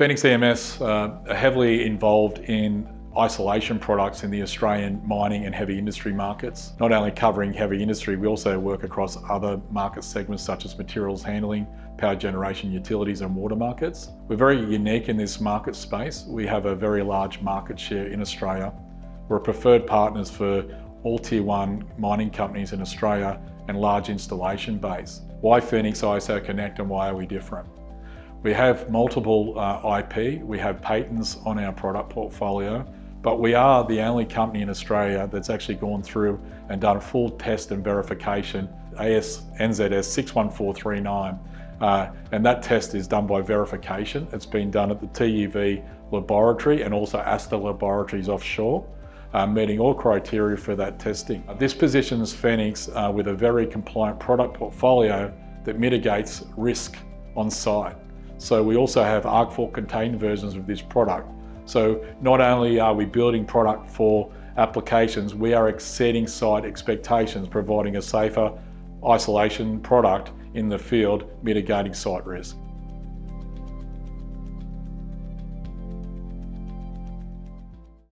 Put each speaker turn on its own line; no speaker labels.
Phoenix EMS are heavily involved in isolation products in the Australian mining and heavy industry markets. Not only covering heavy industry, we also work across other market segments such as materials handling, power generation, utilities and water markets. We're very unique in this market space. We have a very large market share in Australia. We're preferred partners for all tier 1 mining companies in Australia and large installation base. Why Phoenix ISO Connect and why are we different? We have multiple IP, we have patents on our product portfolio, but we are the only company in Australia that's actually gone through and done a full test and verification, NZS 61439, and that test is done by verification. It's been done at the TUV laboratory and also ASTA laboratories offshore, meeting all criteria for that testing. This positions Phoenix with a very compliant product portfolio that mitigates risk on site. So we also have Arc Fault contained versions of this product. So not only are we building product for applications, we are exceeding site expectations, providing a safer isolation product in the field, mitigating site risk.